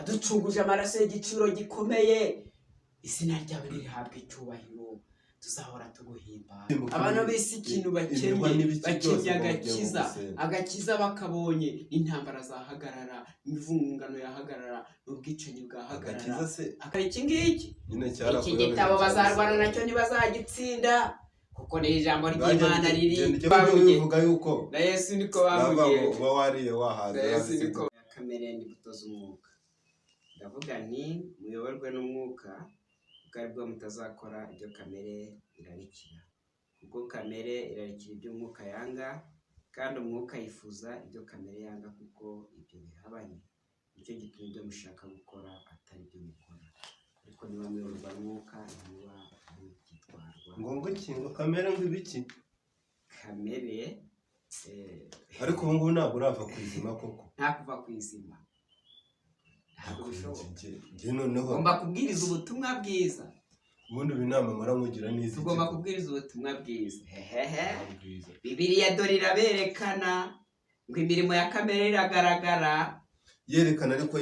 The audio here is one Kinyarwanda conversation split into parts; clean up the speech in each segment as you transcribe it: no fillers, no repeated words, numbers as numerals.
aducunguje amaraso y'igiciro gikomeye, izina ryawe rihabwa icyubahiro, tuzahora tuguhimba. Abantu b'isi ikintu bakenye agakiza bakabonye, intambara zahagarara, imivungano yahagarara, n'ubwicanyi bwahagarara. Iki ngiki iki gitabo bazarwana nacyo ntibazagitsinda, kuko ni ijambo ry'Imana riri bivuga yuko na Yesu niko bavugiye uba wariye wahaze kamere n'imbuto z'umwuka. Ndavuga nti muyoborwe n'umwuka, kuko aribwo mutazakora ibyo kamere irarikira, kuko kamere irarikira ibyo umwuka yanga, kandi umwuka yifuza ibyo kamere yanga, kuko ibyo bihabanye. Nicyo gituma ibyo mushaka gukora atari byo mukora, ariko niba muyoborwa n'umwuka niba mugitwarwa. ngo kingo kamere ngo ibiki kamere ariko ubu ngubu ntabwo urava ku izima koko. Nta kuva ku izima, ntabwo bishoboka. Noneho ugomba kubwiriza ubutumwa bwiza. ubundi binama muramugira n'izi, tugomba kubwiriza ubutumwa bwiza. Bibiliya dore iraberekana ngo imirimo ya kamere iragaragara. Yerekana ariko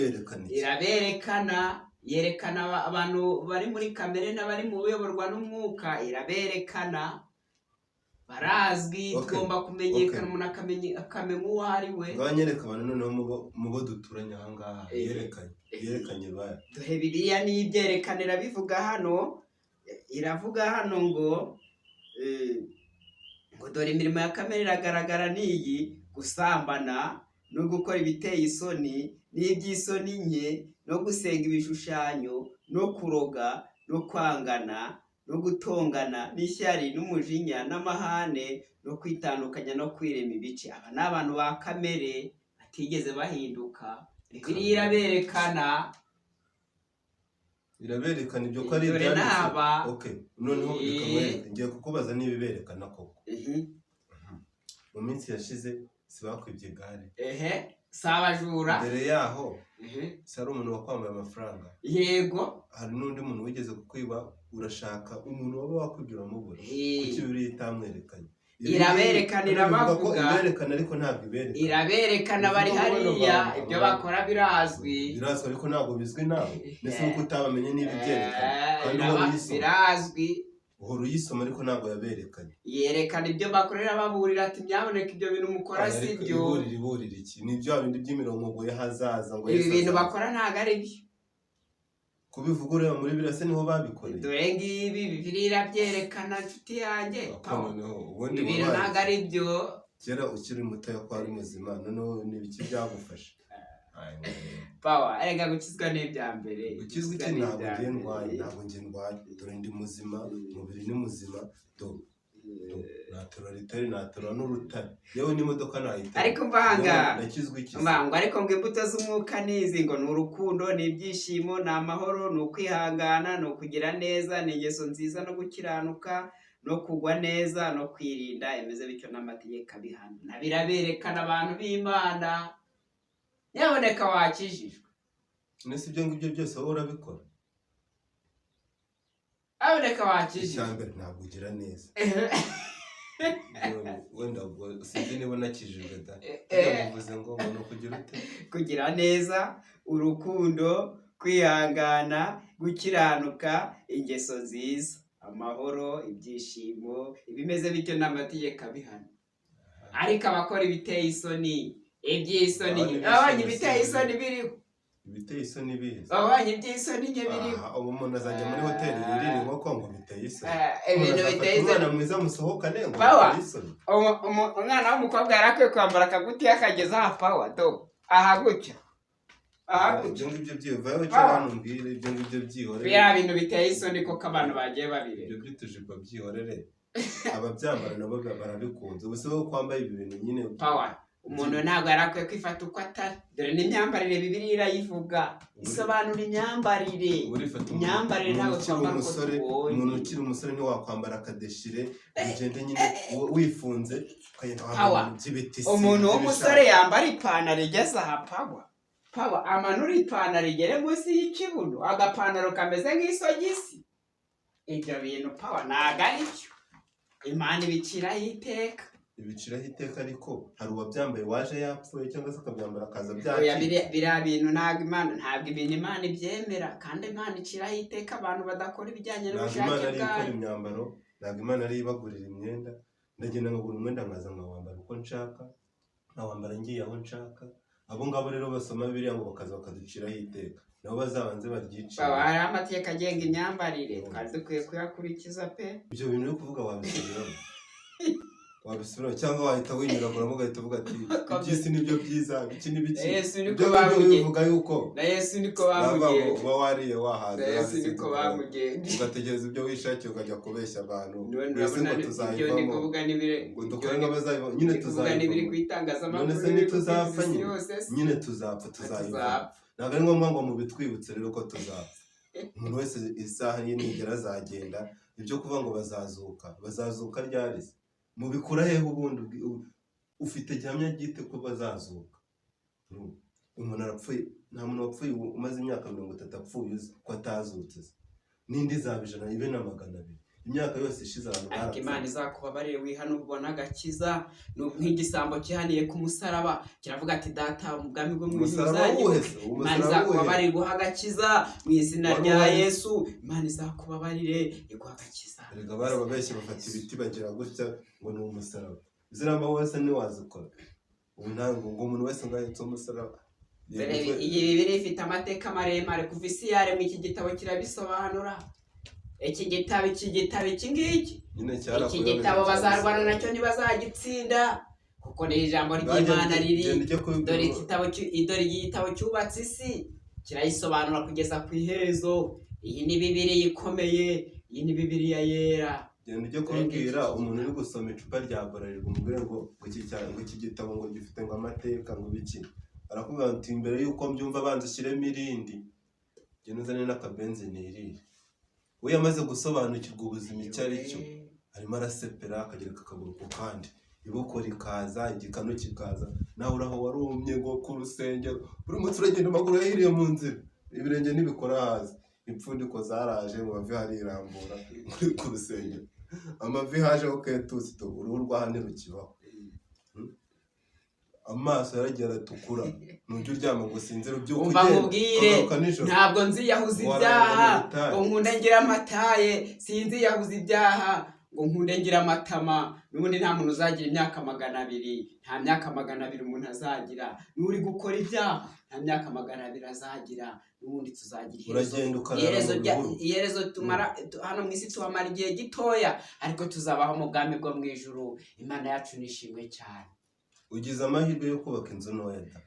yerekana abantu bari muri kamere n'abari mu buyoborwa n'umwuka, iraberekana, barazwi. Tugomba kumenyekana, umuntu akamenya uwo ari we. Banyereka abantu noneho mu bo duturanye aha ngaha, yerekanye baya. Dore Bibiliya niyo ibyerekanira, iravuga hano ngo dore imirimo ya kamere iragaragara n'iyi: gusambana, no gukora ibiteye isoni n'iby'isoni nke, no gusenga ibishushanyo, no kuroga, no kwangana, no gutongana, n'ishyari, n'umujinya, n'amahane, no kwitandukanya, no kwirema ibice. Aba ni abantu ba kamere batigeze bahinduka. Bibiliya iraberekana ibyo ko ari ibyanditse. Noneho ngiye kukubaza niba iberekana koko. Mu minsi yashize sibakwibye igare, si abajura. mbere yaho si ari umuntu wakwambaye amafaranga. Yego, hari n'undi muntu wigeze kukwiba, urashaka umuntu waba wakwibye uramubura. Kuki Bibiliya itamwerekanye? Iraberekana, irabavuga, iberekana ariko ntabwo iberekana. Iraberekana, bari hariya, ibyo bakora birazwi, ariko ntabwo bizwi nawe. Mbese nuko utabamenye niba ibyerekana, kandi birazwi. Uhora uyisoma ariko ntabwo yaberekanye. Yerekana ibyo bakorera, baburira ati nyaboneka ibyo bintu mukora si byo. Iburira iki? Ni bya bindi by'imirongo y'ahazaza ngo ibi bintu bakora ntabwo ari byo. Kubivuga ureba muri birase niho babikoreye. Dore ngibi Bibiliya irabyerekana, nshuti yanjye. Ibi bintu ntabwo ari byo. Kera ukiri mutoya ko ari muzima, noneho n'ibiki byagufasha. Erega gukizwa n'ibya mbere. Ukizwa iki? Ntabwo nge ndwaye. Dore ndi muzima, umubiri ni muzima. Natura ritari, natura n'urutare. Yewe n'imodoka nayitara. Ariko mbanga nakizwa iki? Ariko ngo imbuto z'umwuka nizi, ngo ni urukundo, ni ibyishimo, ni amahoro, ni ukwihangana, ni ukugira neza, ni ingeso nziza, no gukiranuka, no kugwa neza, no kwirinda. Imeze bityo n'amategeko abihana. Biraberekana abantu b'Imana. Nyaboneka wakijijwe. Nese ibyo ngibyo byose wowe urabikora? Aboneka wakijijwe. Icyambere ntabwo ugira neza. Wenda sinzi niba nakijijwe da. Ndavuze ngo umuntu kugira ute? Kugira neza, urukundo, kwihangana, gukiranuka, ingeso nziza, amahoro, ibyishimo, ibimeze bityo n'amategeko abihana. Ariko abakora ibiteye isoni, iby'isoni, abanye ibiteye isoni biriho. Ibiteye isoni bihe. Abanye iby'isoni nke biriho. Ubu umuntu azajya muri hoteli irira inkoko ngo biteye isoni. Ibintu biteye isoni. Umwana mwiza musohokane ngo biteye isoni. Umwana w'umukobwa yarakwiye kwambara akagutiya akageza aha pawa do. Aha gutya. Ibyo ngibyo byivaho cyane mbwire, ibyo ngibyo byihorere. Biriya bintu biteye isoni koko abantu bagiye babireba. Ibyo byitujipa byihorere. Ababyambara nabo barabikunze. Ubuse wo kwambaye ibi bintu nyine pawa. Umuntu ntabwo yarakwiye kwifata uko atari. Dore n'imyambarire Bibiliya irayivuga, isobanura imyambarire. Imyambarire ntabwo twambara uko tubonye. Umuntu ukiri umusore ntiwakwambara akadeshire, ugende nyine wifunze. Umuntu w'umusore yambara ipantaro igeze aha pawa, amanura ipantaro igere munsi y'ikibuno, agapantaro kameze nk'isogisi. Ibyo bintu pawa ntabwo ari byo. Imana ibiciraho iteka. ibiciraho iteka ariko hari uwabyambaye waje yapfuye cyangwa se akabyambara akaza byakira. Biriya bintu ntabwo ibintu Imana ibyemera, kandi Imana iciraho iteka abantu badakora ibijyanye n'ubushake bwayo. Ntabwo Imana ari ikora imyambaro, ntabwo Imana ari ibagurira imyenda. Ndagenda nkagura umwenda nkaza nkawambara uko nshaka, nkawambara ngiye aho nshaka. Abo ngabo rero basoma Bibiliya ngo bakaza bakaduciraho iteka, nabo bazabanze baryicire. Hari amategeko agenga imyambarire, twari dukwiye kuyakurikiza pe. Ibyo bintu uri kuvuga wabisubiramo wabisubiramo, cyangwa wahita winyuraguramo ugahita uvuga ati iby'isi nibyo byiza, iki n'ibiki. Ibyo bivuga yuko na Yesu niko bamugenje, uba wariye wahaze, Yesu niko bamugenje, ugategereza ibyo wishakiye ukajya kubeshya abantu. Mbese ngo tuzayivamo, ngo dukore nk'abazayivamo, nyine tuzayivamo. None se ntituzapfa nyine tuzapfa, tuzayivamo. Ntabwo ari ngombwa ngo mubitwibutse rero ko tuzapfa. Umuntu wese isaha ye nigera azagenda. Ibyo kuvuga ngo bazazuka ryari? Mubikura hehe ubundi? Ufite gihamya gite ko bazazuka? Umuntu arapfuye, nta muntu wapfuye umaze imyaka 30 apfuye uzi ko atazutse. N'indi zaba 100 ibe na 200. Imyaka yose ishize abantu ariko Imana izakubabarire wihana ubona agakiza. Nk'igisambo kihaniye ku musaraba kiravuga ati data mu bwami bwo mu ijuru uzajye. Imana izakubabarire guha agakiza mu izina rya Yesu. Imana izakubabarire iguha agakiza. Erega barababeshye bafata ibiti bagira gutya ngo ni umusaraba. Iziramba wese ni wazikora. Ubu ntabwo ngo umuntu wese ngahitse umusaraba. Iyi Bibiliya ifite amateka maremare kuva isi yaremwe, iki gitabo kirabisobanura. Iki gitabo iki ngiki, iki gitabo bazarwana nacyo ntibazagitsinda, kuko ni ijambo ry'Imana riri. Dore igitabo cyubatse isi kirayisobanura kugeza ku iherezo. Iyi ni Bibiliya ikomeye, iyi ni Bibiliya yera. Genda ujye kubwira umuntu uri gusoma icupa rya Bralirwa umubwire ngo iki gitabo ngo gifite ngo amateka ngo biki. Arakubwira ati imbere yuko mbyumva banza ushyiremo irindi, genda uzane n'akabenzi nirire. We yamaze gusobanukirwa ubuzima icyo ari cyo, arimo arasepera akagereka akaguru ku kandi, iboko rikaza, igikanu kikaza. Nawe uraho warumye ngo ku rusengero buri munsi uragenda amaguru yahiriye mu nzira, ibirenge ntibikora hasi, impfundiko zaraje mu mavi harirambura muri ku rusengero. Amavi hajeho ketusi to uruhu rwa hane rukibaho, amaso yaragiye aratukura. Nujya uryama ngo sinzira ubyuka ugenda. Umva nkubwire, ntabwo nziyahuza ibyaha ngo nkunde ngira amataye, sinziyahuza ibyaha ngo nkunde ngira amatama. N'ubundi nta muntu uzagira imyaka 200, nta myaka 200 umuntu azagira. N'uri gukora ibyaha nta myaka 200 azagira. N'ubundi tuzagira iherezo. Tumara hano mu isi tuhamara igihe gitoya, ariko tuzabaho mu bwami bwo mu ijuru. Imana yacu nishimwe cyane. Ugize amahirwe yo kubaka inzu ntoya da,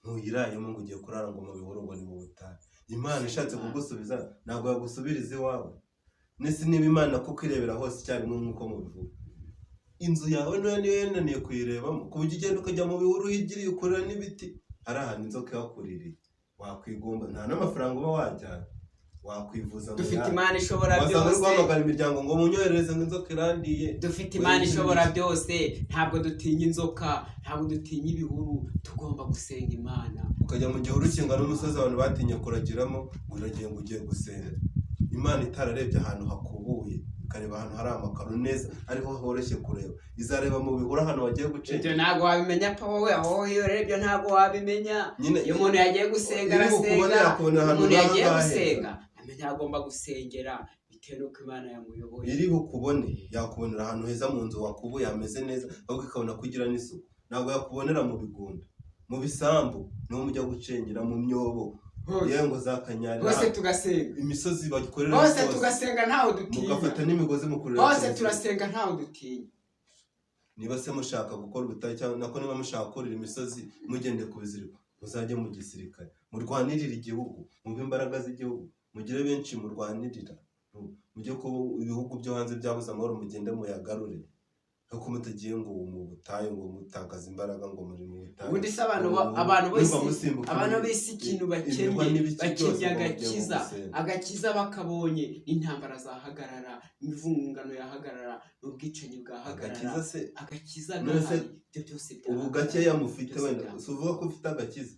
ntuyirayemo ngo ugiye kurara ngo mu bihuru ngo ni mu butayu. Imana ishatse kugusubiza ntabwo yagusubiriza iwawe. Nese niba Imana kuko irebera hose icyarimwe nk'uko mubivuga, inzu yawe niyo yananiye kuyirebamo ku buryo ugenda ukajya mu bihuru higiriye ukorera n'ibiti, hari ahantu inzoka yakuririye wakwigomba, nta n'amafaranga uba wajyana, wakwivuza. Dufite Imana ishobora byose. Wasanga guhamagara imiryango ngo munyohereze ngo inzoka irandiye. Dufite Imana ishobora byose, ntabwo dutinya inzoka, ntabwo dutinya ibihuru. Tugomba gusenga Imana. Ukajya mu gihuru kingana n'umusozi abantu batinye kuragiramo, ngo uragiye ngo ugiye gusenga. Imana itararebye ahantu hakubuye, ikareba ahantu hari amakaro neza ariho horoshye kureba, izareba mu bihuru ahantu wagiye gucika. Ibyo ntabwo wabimenya pa wowe, aho iyo urebye ntabwo wabimenya. Iyo umuntu yagiye gusenga arasenga, umuntu yagiye gusenga amenya agomba gusengera bitewe n'uko Imana yamuyoboye. Iri bukubone yakubonera ahantu heza mu nzu wakubuye hameze neza, ahubwo ikabona kugira n'isuku. Ntabwo yakubonera mu bigunda, mu bisambu, no mujya gucengera mu myobo yengo zakanyarira. Bose tugasenga imisozi bagikorera bose tugasenga ntaho dutinya, mugafata n'imigozi mukurira bose turasenga ntaho dutinya. Niba se mushaka gukora ubutayu cyangwa nako niba mushaka kurira imisozi mugende ku biziriko, muzajye mu gisirikare, murwanirira igihugu, mumve imbaraga z'igihugu, mugire benshi murwanirira, mujye ko ibihugu byo hanze byabuze amahoro mugende muyagarure. Nuko mutagiye ngo mu butayu ngo mutakaza imbaraga ngo muri mu butayu. Ubundi se abantu bese ikintu bakenya agakiza bakabonye, intambara zahagarara, imivungano yahagarara, n'ubwicanyi bwahagarara. Agakiza ibyo byose ubu gakeya mufite wenda uvuga ko ufite agakiza,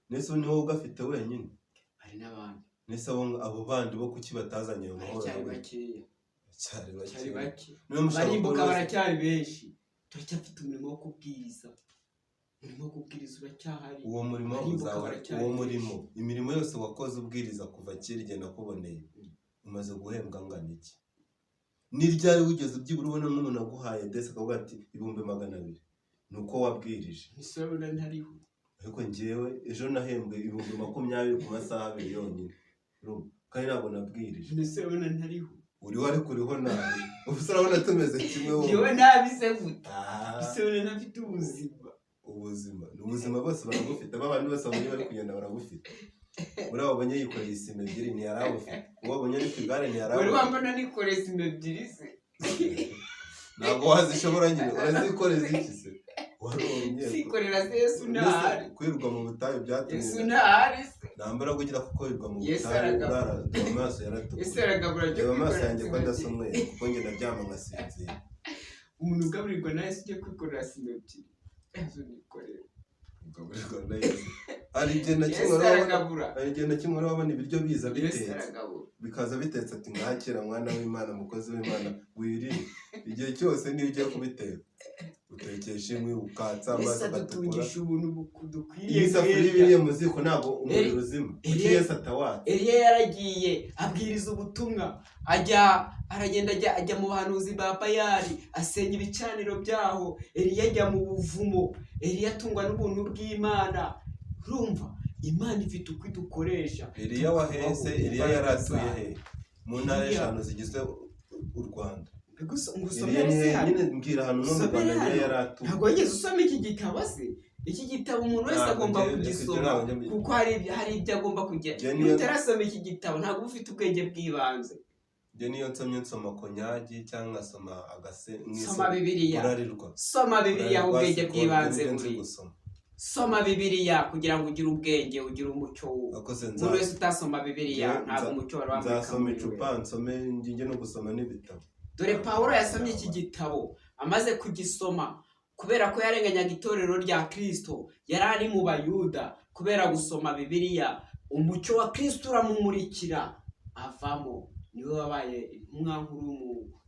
nese niho ugafite wenyine, hari n'abandi. Nese abo bandi bo kuki batazanye mu mahoro? Cyari bakeya, cyari bake. Barimbuka baracyari benshi. turacyafite umurimo wo kubwiriza. Umurimo wo kubwiriza uracyahari. Uwo murimo imirimo yose wakoze ubwiriza kuva kera igihe nakuboneye umaze guhembwa angana iki? Ni ryari wigeze byibura ubona nk'umuntu aguhaye desi akavuga ati 200,000 nuko wabwirije? Nisabona ntariho. Ariko njyewe ejo nahembwe 20,000 ku masaha 2 yonyine, kandi ntabwo nabwirije. Nisabona ntariho. Uriho ariko uriho nabi. Ubuse urabona tumeze kimwe wowe. Yewe nabize gute? Nisabona ntafite ubuzima bose baragufite, abandi bose babonye bari kugenda baragufite. Uri wabonye yikoreye isima 2 ntiyarawufite, wabonye ari kwigare ntiyarawufite. Uri wambona nikoreye isima 2 se? Ntabwo wazishobora nyine, urazikoreza iki se? Warongeye sikorera se Yesu ntahari. Kwirwa mu butayu byatumye Yesu ntahari se. Nambara kugira kuko wirwa mu butayu urara amaso yaratukuye. Yesu aragabura cyo kwikora. Amaso yanjye ko ndasomwe kuko njye ndaryama ngasinzira. Umuntu ugaburirwa na Yesu ugiye kwikorera isima 2. Yesu nikorera. Ugaburirwa na Yesu. Hari igihe na kimwe urabona ibiryo biza bitetse. Bikaza bitetse ati ngahakira mwana w'Imana mukozi w'Imana wirire. Igihe cyose niyo ugiye kubiteka utekesha inkwi ukatsa amazi agatukura. Ubuntu dukwiriye. Isafuriya iriye mu ziko ntabwo umuriro uzima. Kuki Yesu atawatsa? Eliya yaragiye abwiriza ubutumwa, aragenda ajya mu bahanuzi ba Bayali, asenya ibicaniro byaho. Eliya ajya mu buvumo. Eliya atungwa n'ubuntu bw'Imana. Urumva Imana ifite uko idukoresha. Eliya wahese, Eliya yaratuye he? Mu ntara 5 zigize u Rwanda. Nyine mbwira hano no mu Rwanda Eliya yaratuye. Ntabwo wigeze usoma iki gitabo se? Iki gitabo umuntu wese agomba kugisoma kuko hari ibyo agomba kugira. Utarasoma iki gitabo ntabwo ufite ubwenge bw'ibanze. Je niyo nsoma konyagi cyangwa nsoma soma Bibiliya. Soma Bibiliya ubwenge bw'ibanze buri. Soma Bibiliya kugira ngo ugire ubwenge, ugire umucyo. Umuntu wese utasoma Bibiliya ntabwo umucyo wari wamurika. Nzasoma icupa, nsome njye no gusoma n'ibitabo. Dore Pawulo yasomye iki gitabo, amaze kugisoma kubera ko yarenganyaga itorero rya Kristo, yari ari mu Bayuda. Kubera gusoma Bibiliya umucyo wa Kristo uramumurikira avamo. Niwe wabaye intumwa nkuru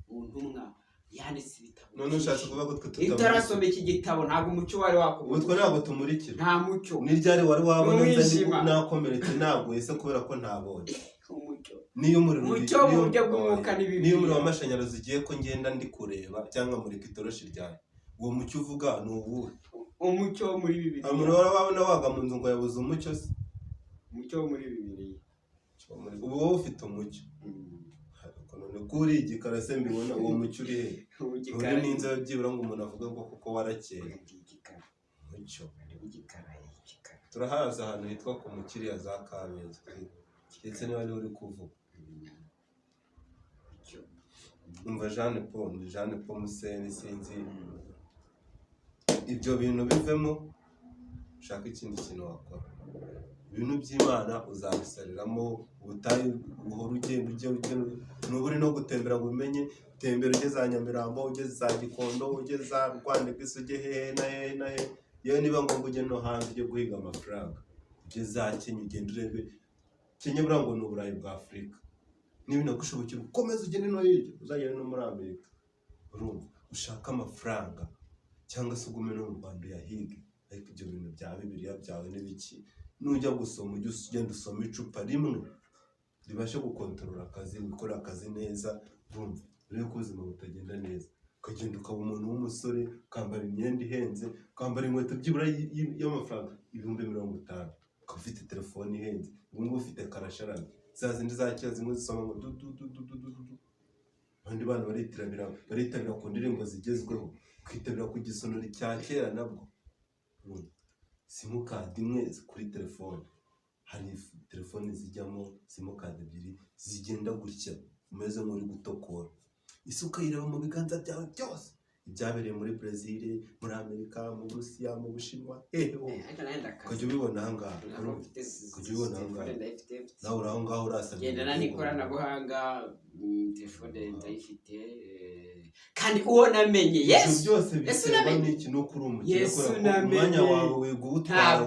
mu ntumwa. Yanditse ibitabo. None ushatse kuvuga ko tutamurikira. Utarasoma iki gitabo ntabwo umucyo wari wakubona. Utwo ntabwo tumurikira. Nta mucyo. Ni ryari wari wabona nzi nakomeretse ntabwo ese kubera ko ntabonye. Umucyo. Niyo umuriro mu buryo bw'umwuka n'ibindi. Niyo umuriro w'amashanyarazi ugiye ko ngenda ndi kureba cyangwa muri kitoroshi ryawe. Uwo mucyo uvuga ni uwuhe? Umucyo wo muri Bibiliya. Umuntu warabona waga mu nzu ngo yabuze umucyo se? Umucyo wo muri Bibiliya. Ubu wowe ufite umucyo. None kuri igikara se mbibona uwo mucyo uri he? Uri n'inzara byibura ngo umuntu avuga ngo kuko warakeye. Umucyo. Turahaza ahantu hitwa ku Mukiriya za Kabeza. Ndetse niba ari uri kuvuga. Umva Jeanne Paul Museni sinzi. Ibyo bintu bivemo ushaka ikindi kintu wakora. Ibintu by'Imana uzabisariramo ubutayu buhora ugenda n'uburi no gutembera ngo umenye tembera ugeze za Nyamirambo, ugeze za Gikondo, ugeze za Rwandegisi, ujye hehe na he. Yewe niba ngo ujye no hanze ujye guhiga amafaranga. Ugeze za Kenya ugenda urebe. Kenya burango ni Uburayi bwa Afurika. Niba nagushobokera ukomeza ugende no hirya uzagera no muri Amerika. Urumva ushaka amafaranga cyangwa se ugume no mu Rwanda yahige. Ariko ibyo bintu bya Bibiliya byawe n'ibiki nujya gusoma ujye ugenda usoma icupa rimwe ribashe gukontorora akazi, gukora akazi neza. Urumva rero ko ubuzima butagenda neza ukagenda ukaba umuntu w'umusore ukambara imyenda ihenze, ukambara inkweto byibura y'amafaranga 50,000, ukaba ufite telefone ihenze, ubu ufite karasharana za zindi za kera zimwe zisoma ngo abandi bana baritabira ku ndirimbo zigezweho, kwitabira ku gisonori cya kera nabwo. Simukadi imwe kuri telefone, hari telefone zijyamo simukadi 2 zigenda gutya umeze nk'uri gutokora. Isuka ireba mu biganza byawe byose, ibyabereye muri Brazil, muri Amerika, mu Burusiya, mu Bushinwa, ukajya ubibona ahangaha. Nawe uri aho ngaho urasabye gendana n'ikoranabuhanga, telefone ndayifite kandi uwo namenye Yesu byose biterwa n'iki no kuri Yesu namenye umwanya wawe wigutwara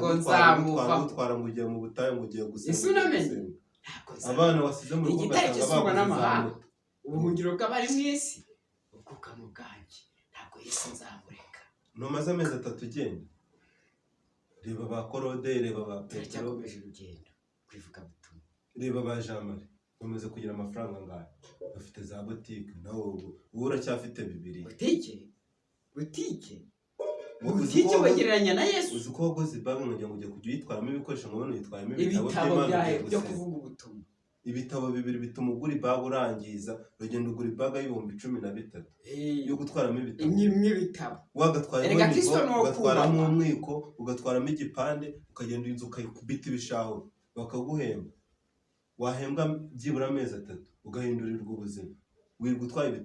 ngo ugiye mu butayu ngo ugiye gusenga. Yesu namenye abana wasize mu rugo bagasaba n'amahanga, ubuhungiro bw'abari mu isi ubwuka mu bwanjye, ntabwo Yesu nzamureka. ntumaze amezi 3 ugenda reba ba Korode reba ba Petero turacyakomeje urugendo kwivugabutumwa reba ba Jamari bamaze kugira amafaranga ngahe bafite za boutique nawe ubu uracyafite bibiri butike bagereranya na Yesu uzi ko wagoze banki ngo ujye kujya uyitwaramo ibikoresho ngo uyitwaramo ibitabo byo kuvuga ubutumwa ibitabo bibiri bituma ugura ibaga urangiza uragenda ugura ibaga y'ibihumbi 13 yo gutwaramo ibitabo n'ibitabo ugatwaramo umwiko ugatwaramo igipande ukagenda inzu ukayikubita ibishaho bakaguhemba wahembwa byibura amezi 3 ugahindurirwa ubuzima wirirwa utwaye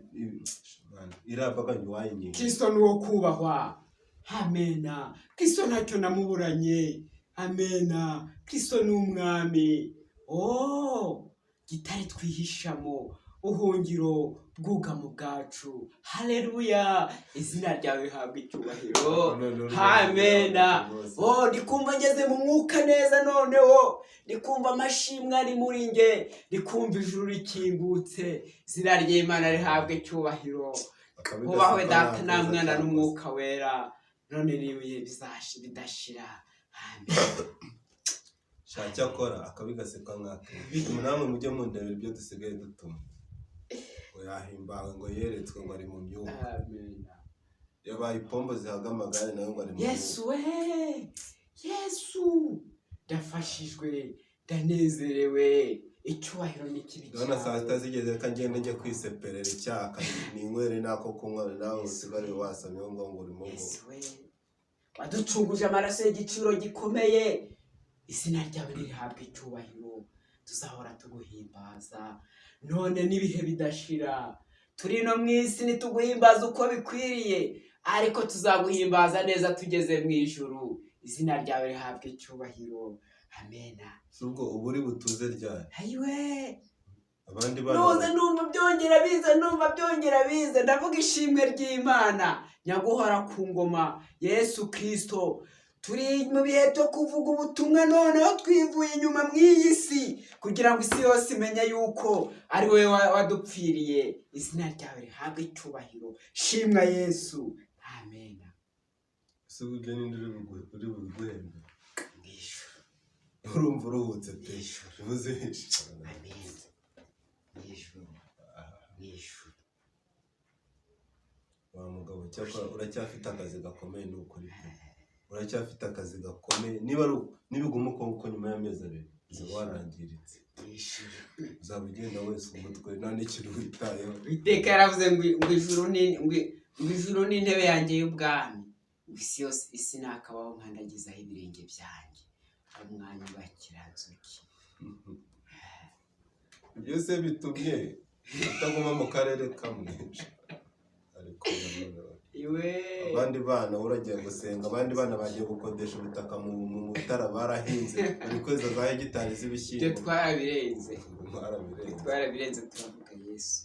irabaga ntiwayinyinga Kristo ni uwo kubahwa amena Kristo ntacyo namuburanye amena Kristo ni umwami gitare twihishamo ubuhungiro bwugamo bwacu haleluya izina ryawe rihabwa icyubahiro amena ndikumva ngeze mu mwuka neza noneho ndikumva amashimwe ari muri nge ndikumva ijuru rikingutse izina ry'Imana rihabwa icyubahiro ubahwe data na mwana n'umwuka wera none n'ibihe bidashira amen shaka akora akabigaseka nkake namwe mujye mundebera ibyo dusigaye dutuma yahimbawe ngo yeretswe ngo ari mu myuka amen yabaye ipombo zihaga amagare nayo ngo ari mu Yesu ndafashijwe ndanezerewe icyubahiro n'ikibi ndabona saa sita zigeze ko ngende njye kwiseperera icyaka ninywere nako kunywa nawe usigare wasamye ngo urimo waducunguje amaraso y'igiciro gikomeye izina ryawe rihabwa icyubahiro tuzahora tuguhimbaza none n'ibihe bidashira turi no mu isi nituguhimbaza uko bikwiriye ariko tuzaguhimbaza neza tugeze mu ijuru izina ryawe rihabwa icyubahiro amena subwo uburi butuze ryari ayiwe abandi numva byongera bize ndavuga ishimwe ry'Imana nyaguhora ku ngoma Yesu Kristo turi mu bihe byo kuvuga ubutumwa noneho twivuye inyuma mw'iyi si kugira ngo isi yose imenye yuko ari wowe wadupfiriye izina ryawe rihabwa icyubahiro shimwa Yesu amena subwo n'indi uri buguhembe urumva uruhutse pe uvuze amen Yesu wa mugabo cyakora uracyafite akazi gakomeye n'ukuri pe uracyafite akazi gakomeye nibiguma uko nyuma y'amezi 2 uzaba warangiritse uzaba ugenda wese umutwe nta n'ikintu witayeho iteka yaravuze ngo ijuru ni intebe yanjye y'ubwami isi nakabaho nkandagizaho ibirenge byanjye umwanya bakiranzuki byose bitumye utaguma mu karere kamwe ariko abandi bana uragiye gusenga abandi bana bagiye gukodesha ubutaka mu mutara barahinze buri kwezi za hegitari z'ibishyimbo twarabirenze turavuga Yesu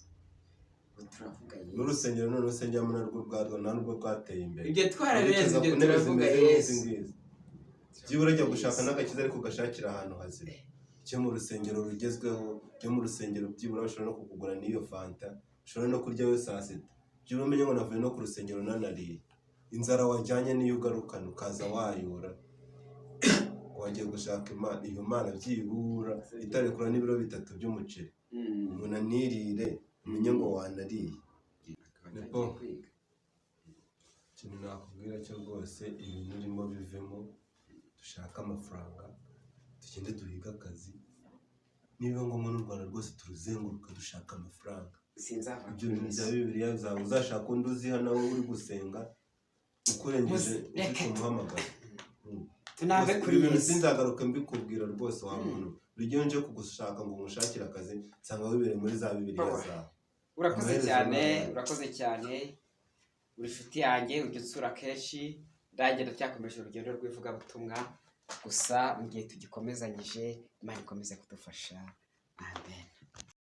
n'urusengero none urusengero narwo ubwarwo ntabwo rwateye imbere ibyo twarabirenze ibyo turavuga Yesu byibura ajya gushaka n'agakiza ariko gashakira ahantu hazima cyo mu rusengero rugezweho cyo mu rusengero byibura bashobora no kukugura n'iyo fanta ushobora no kurya yo saa sita byibura umenye ngo navuye no ku rusengero nanariye inzara wajyanye niyo ugarukana ukaza wayura wagiye gushaka Imana iyo Mana byibura itarekura n'ibiro 3 by'umuceri umuntu anirire umenye ngo wanariye nipo kintu nakubwira cyo rwose ibintu urimo bivemo dushaka amafaranga tugende duhiga akazi niba ngombwa n'u Rwanda rwose turuzenguruka dushaka amafaranga ibyo bintu bya Bibiliya zawe uzashaka undi uzi hano uri gusenga ukurengeje ufite umuhamagaro tunave kuri ibintu sinzagaruka mbikubwira rwose wa muntu urugero nje kugushaka ngo umushakire akazi nsanga wibereye muri za Bibiliya zawe urakoze cyane uri nshuti yanjye ujya utsura kenshi ndagenda cyakomeje urugendo rw'ivugabutumwa gusa mu gihe tugikomezanyije Imana ikomeze kudufasha amen.